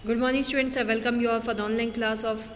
Good morning, students. I welcome you all for the online class of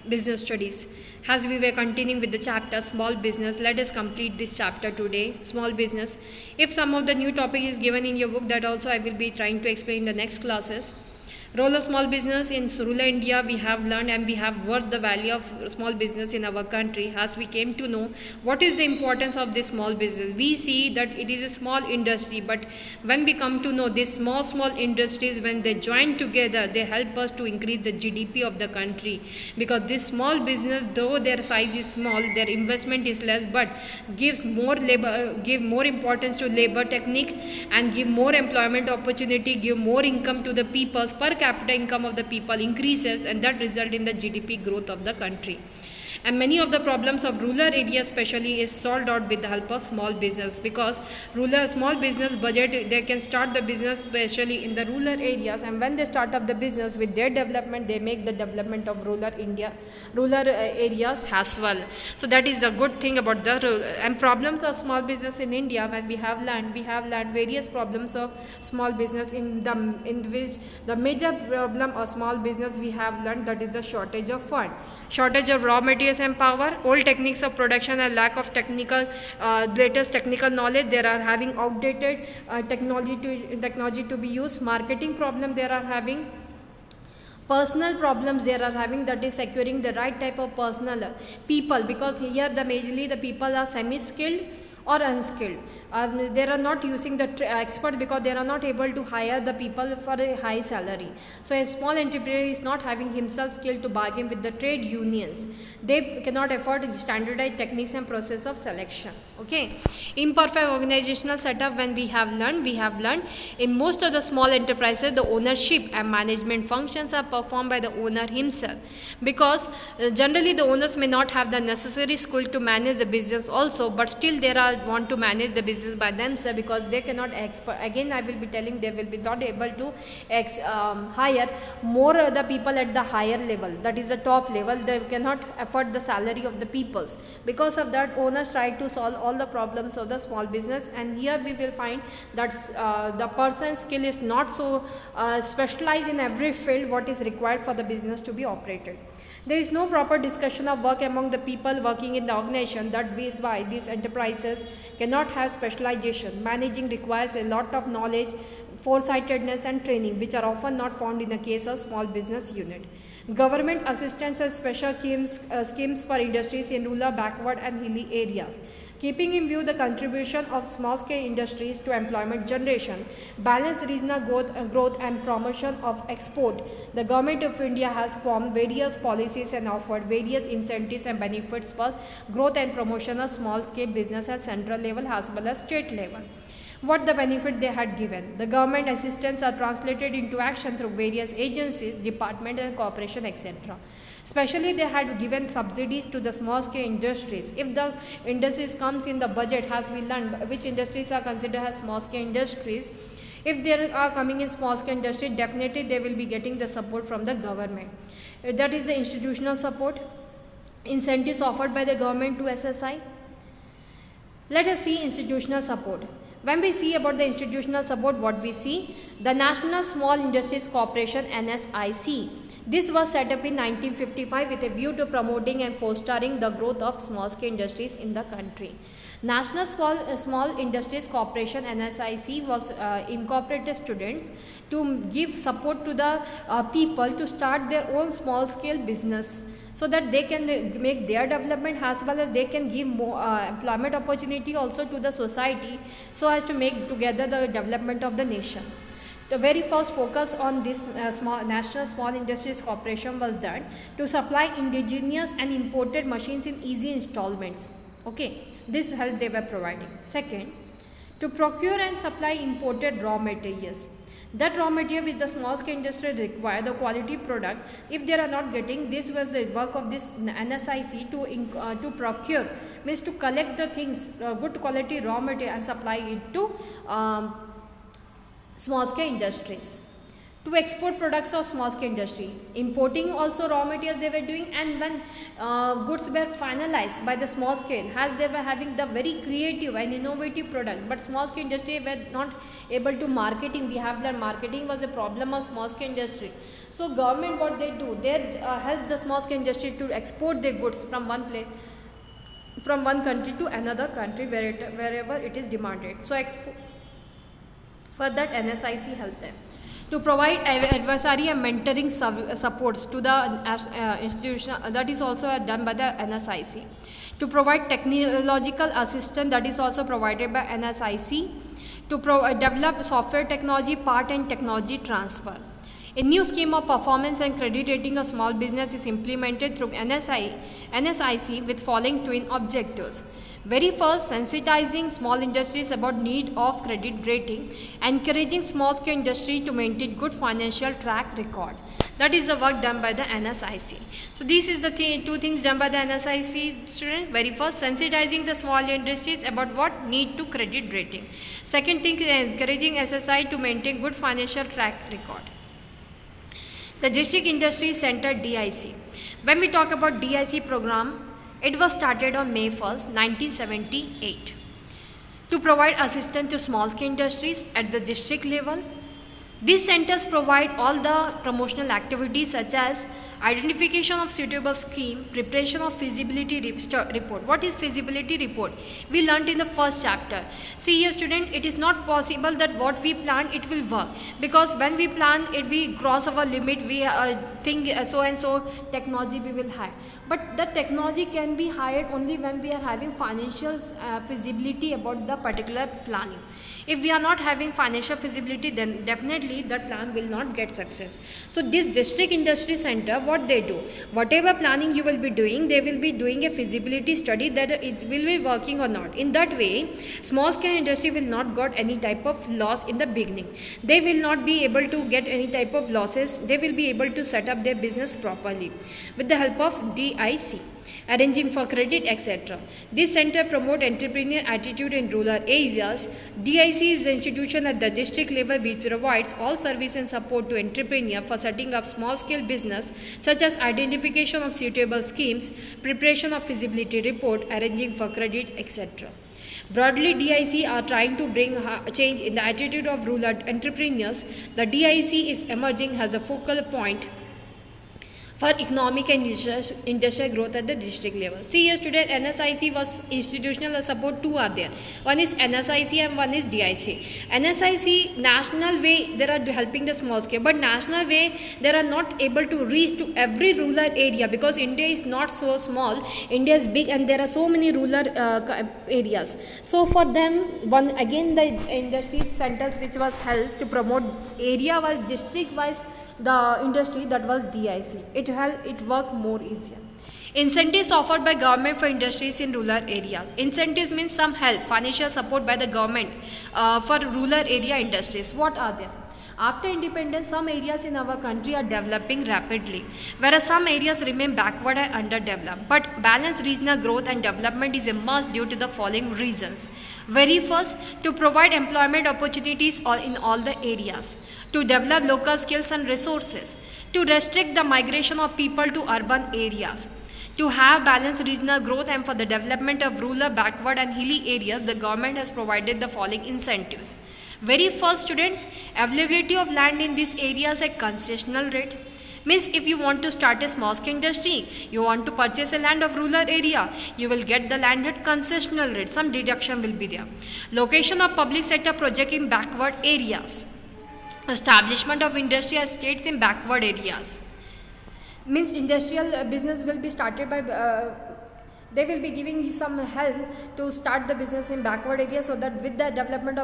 business studies. As we were continuing with the chapter small business, let us complete this chapter today. Small business. If some of the new topic is given in your book, that also I will be trying to explain in the next classes. Role of small business in rural India, we have learned and we have worked the value of small business in our country as we came to know what is the importance of this small business. We see that it is a small industry, but when we come to know these small industries, when they join together, they help us to increase the GDP of the country, because this small business, though their size is small, their investment is less, but gives more labor, give more importance to labor technique, and give more employment opportunity, give more income to the peoples. Per capita income of the people increases, and that result in the GDP growth of the country. And many of the problems of rural areas especially is solved out with the help of small business, because small business budget, they can start the business especially in the rural areas, and when they start up the business with their development, they make the development of rural areas as well. So that is a good thing about the and problems of small business in India. When we have learned various problems of small business in which the major problem of small business we have learned, that is the shortage of fund, shortage of raw materials and power, old techniques of production, and lack of latest technical knowledge. They are having outdated technology to be used. Marketing problem they are having. Personal problems they are having, that is securing the right type of personal people, because here majorly the people are semi-skilled or unskilled. They are not using the experts, because they are not able to hire the people for a high salary. So a small entrepreneur is not having himself skill to bargain with the trade unions. They cannot afford standardized techniques and process of selection. Okay. Imperfect organizational setup. When we have learned in most of the small enterprises, the ownership and management functions are performed by the owner himself, because generally the owners may not have the necessary skill to manage the business also, but still they want to manage the business by themselves, because they cannot again I will be telling, they will be not able to hire more the people at the higher level, that is the top level. They cannot afford the salary of the peoples. Because of that, owners try to solve all the problems of the small business, and here we will find that the person's skill is not so specialized in every field what is required for the business to be operated. There is no proper discussion of work among the people working in the organization. That is why these enterprises cannot have specialization. Managing requires a lot of knowledge, foresightedness and training, which are often not found in the case of small business unit. Government assistance and special schemes for industries in rural, backward and hilly areas. Keeping in view the contribution of small-scale industries to employment generation, balanced regional growth and promotion of export, the Government of India has formed various policies and offered various incentives and benefits for growth and promotion of small-scale business at central level as well as state level. What the benefit they had given? The government assistance are translated into action through various agencies, department and corporation, etc. Especially they had given subsidies to the small scale industries. If the industries comes in the budget, as we learned, which industries are considered as small scale industries, if they are coming in small scale industry, definitely they will be getting the support from the government. That is the institutional support, incentives offered by the government to SSI. Let us see institutional support. When we see about the institutional support, what we see? The National Small Industries Corporation, NSIC. This was set up in 1955 with a view to promoting and fostering the growth of small-scale industries in the country. National Small Industries Corporation, NSIC, was incorporated students to give support to the people to start their own small-scale business, so that they can make their development as well as they can give more employment opportunity also to the society, so as to make together the development of the nation. The very first focus on this National Small Industries Corporation was that to supply indigenous and imported machines in easy installments. Okay, this help they were providing. Second, to procure and supply imported raw materials. That raw material which the small scale industry require, the quality product, if they are not getting, this was the work of this NSIC to procure, means to collect the things, good quality raw material and supply it to small scale industries. to export products of small scale industry. Importing also raw materials they were doing, and when goods were finalized by the small scale, as they were having the very creative and innovative product, but small scale industry were not able to marketing. We have learned marketing was a problem of small scale industry. So government what they do, they help the small scale industry to export their goods from one place, from one country to another country wherever it is demanded. So for that NSIC helped them to provide advisory and mentoring supports to the institution, that is also done by the NSIC. To provide technological assistance, that is also provided by NSIC. To develop software technology part and technology transfer. A new scheme of performance and credit rating of small business is implemented through NSIC with following twin objectives. Very first, sensitizing small industries about need of credit rating, encouraging small scale industry to maintain good financial track record. That is the work done by the NSIC. So this is the two things done by the NSIC student. Very first, sensitizing the small industries about what need to credit rating. Second thing, encouraging SSI to maintain good financial track record. The District Industry Center DIC. When we talk about DIC program, it was started on May 1st, 1978 to provide assistance to small scale industries at the district level. These centers provide all the promotional activities such as identification of suitable scheme, preparation of feasibility report. What is feasibility report? We learned in the first chapter. See here student, it is not possible that what we plan it will work, because when we plan it we cross our limit, we think so and so technology we will hire. But the technology can be hired only when we are having financial feasibility about the particular planning. If we are not having financial feasibility, then definitely that plan will not get success. So this district industry center, what they do, whatever planning you will be doing, they will be doing a feasibility study that it will be working or not. In that way, small scale industry will not got any type of loss in the beginning. They will not be able to get any type of losses. They will be able to set up their business properly with the help of DIC. Arranging for credit, etc. This center promote entrepreneurial attitude in rural areas. DIC is the institution at the district level which provides all service and support to entrepreneur for setting up small scale business such as identification of suitable schemes, preparation of feasibility report, arranging for credit, etc. Broadly, DIC are trying to bring change in the attitude of rural entrepreneurs. The DIC is emerging as a focal point for economic and industrial growth at the district level. See here student, NSIC was institutional support, two are there. One is NSIC and one is DIC. NSIC national way they are helping the small scale, but national way they are not able to reach to every rural area because India is not so small. India is big and there are so many rural areas. So for them, one again the industry centers which was held to promote area wise, district wise the industry, that was DIC. It worked more easier. Incentives offered by government for industries in rural areas. Incentives means some help, financial support by the government for rural area industries. What are they? After independence, some areas in our country are developing rapidly, whereas some areas remain backward and underdeveloped. But balanced regional growth and development is a must due to the following reasons. Very first, to provide employment opportunities in all the areas, to develop local skills and resources, to restrict the migration of people to urban areas, to have balanced regional growth, and for the development of rural, backward and hilly areas, the government has provided the following incentives. Very first students, availability of land in these areas at concessional rate. Means if you want to start a small scale industry, you want to purchase a land of rural area, you will get the land at concessional rate, some deduction will be there. Location of public sector project in backward areas. Establishment of industrial estates in backward areas. Means industrial business will be started by they will be giving you some help to start the business in backward area, so that with the development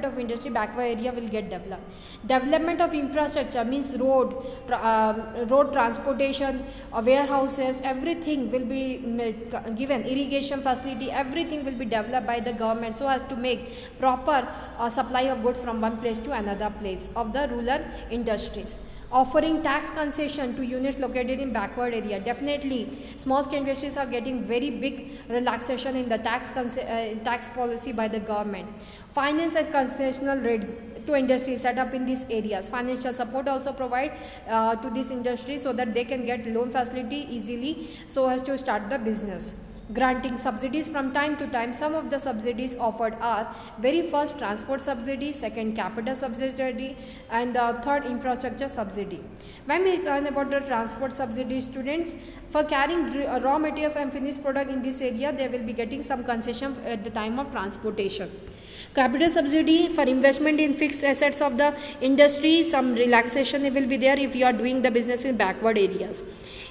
of industry, backward area will get developed. Development of infrastructure means road transportation, warehouses, everything will be given, irrigation facility, everything will be developed by the government so as to make proper supply of goods from one place to another place of the rural industries. Offering tax concession to units located in backward area. Definitely, small scale industries are getting very big relaxation in the tax policy by the government. Finance and concessional rates. to industries set up in these areas. Financial support also provide to this industry so that they can get loan facility easily so as to start the business. Granting subsidies from time to time. Some of the subsidies offered are very first transport subsidy, second capital subsidy, and third infrastructure subsidy. When we learn about the transport subsidy, students, for carrying raw material and finished product in this area, they will be getting some concession at the time of transportation. Capital subsidy for investment in fixed assets of the industry, some relaxation will be there if you are doing the business in backward areas.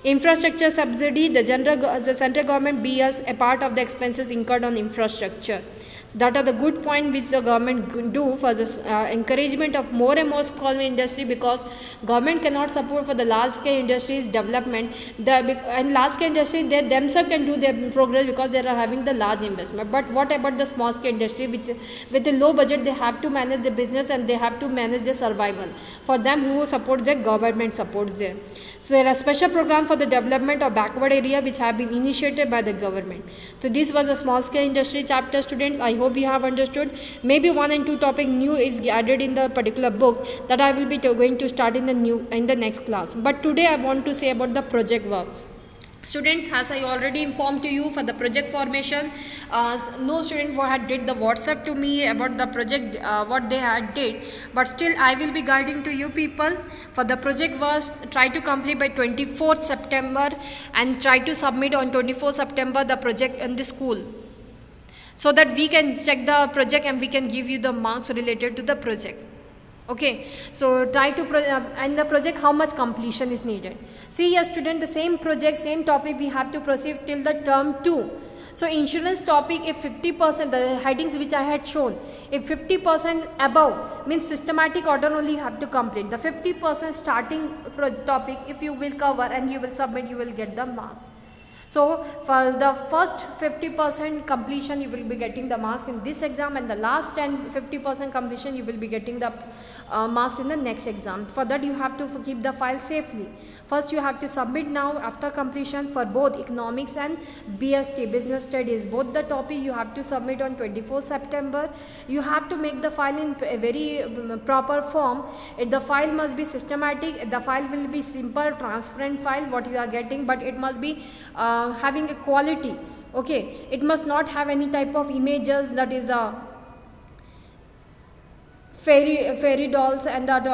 Infrastructure subsidy, the central government bears a part of the expenses incurred on infrastructure. So that are the good point which the government do for this encouragement of more and more small industry, because government cannot support for the large scale industries development. And large scale industry, they themselves can do their progress because they are having the large investment. But what about the small scale industry, which with the low budget they have to manage the business and they have to manage their survival. For them, who supports their government supports them. So there are special program for the development of backward area which have been initiated by the government. So this was the small scale industry chapter, students. I hope you have understood. Maybe 1 and 2 topic new is added in the particular book that I will be going to start in the next class. But today I want to say about the project work. Students, as I already informed to you for the project formation, no student had did the WhatsApp to me about the project, what they had did, but still I will be guiding to you people. For the project work, try to complete by 24th September and try to submit on 24th September the project in the school, so that we can check the project and we can give you the marks related to the project. Okay, so try to and the project, how much completion is needed. See, a student, the same project, same topic we have to proceed till the term 2. So insurance topic, if 50%, the headings which I had shown, if 50% above means systematic order only you have to complete. The 50% starting topic, if you will cover and you will submit, you will get the marks. So for the first 50% completion, you will be getting the marks in this exam, and the last 50% completion, you will be getting the marks in the next exam. For that, you have to keep the file safely. First, you have to submit now after completion for both economics and BST, business studies. Both the topic you have to submit on 24 September. You have to make the file in a very proper form. The file must be systematic. The file will be simple, transparent file what you are getting, but it must be having a quality. Okay, it must not have any type of images, that is fairy dolls and that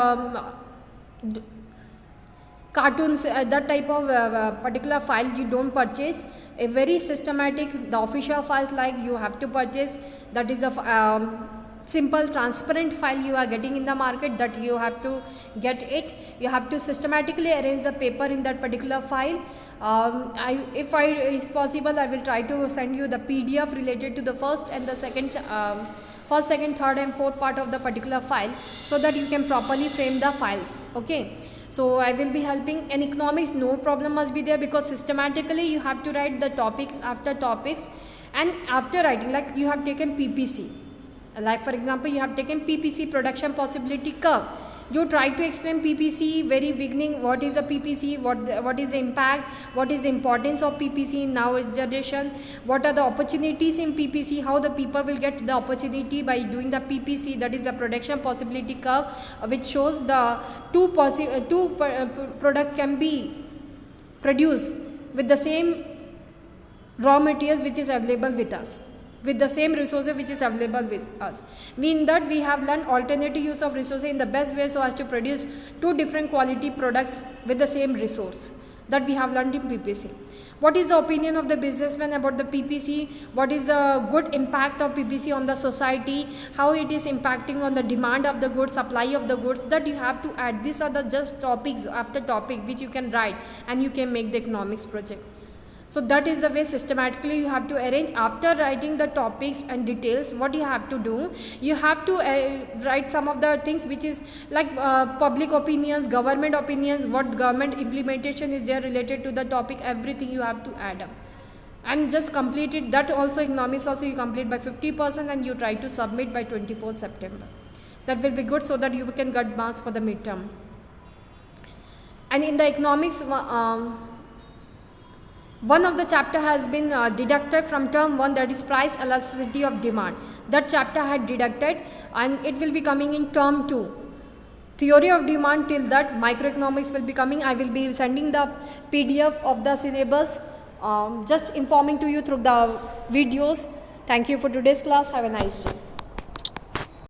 cartoons, that type of particular file you don't purchase. A very systematic, the official files like you have to purchase, that is a simple transparent file you are getting in the market, that you have to get it. You have to systematically arrange the paper in that particular file. If possible, I will try to send you the PDF related to the first and the second first, second, third and fourth part of the particular file, so that you can properly frame the files. Okay, so I will be helping. In economics, no problem must be there, because systematically you have to write the topics after topics, and after writing, like you have taken PPC, like for example you have taken PPC, production possibility curve. You try to explain PPC very beginning, what is a PPC, what is the impact, what is the importance of PPC in now generation, what are the opportunities in PPC, how the people will get the opportunity by doing the PPC, that is the production possibility curve, which shows the two products can be produced with the same raw materials which is available with us, with the same resources which is available with us. In that we have learned alternative use of resources in the best way so as to produce two different quality products with the same resource, that we have learned in PPC. What is the opinion of the businessman about the PPC? What is the good impact of PPC on the society? How it is impacting on the demand of the goods, supply of the goods, that you have to add. These are the just topics after topic which you can write and you can make the economics project. So that is the way systematically you have to arrange. After writing the topics and details, what you have to do, you have to write some of the things which is like public opinions, government opinions, what government implementation is there related to the topic, everything you have to add up. And just complete it. That also, economics also you complete by 50% and you try to submit by 24 September. That will be good so that you can get marks for the midterm. And in the economics, one of the chapter has been deducted from term 1, that is price elasticity of demand. That chapter I had deducted and it will be coming in term 2. Theory of demand, till that microeconomics will be coming. I will be sending the PDF of the syllabus, just informing to you through the videos. Thank you for today's class. Have a nice day.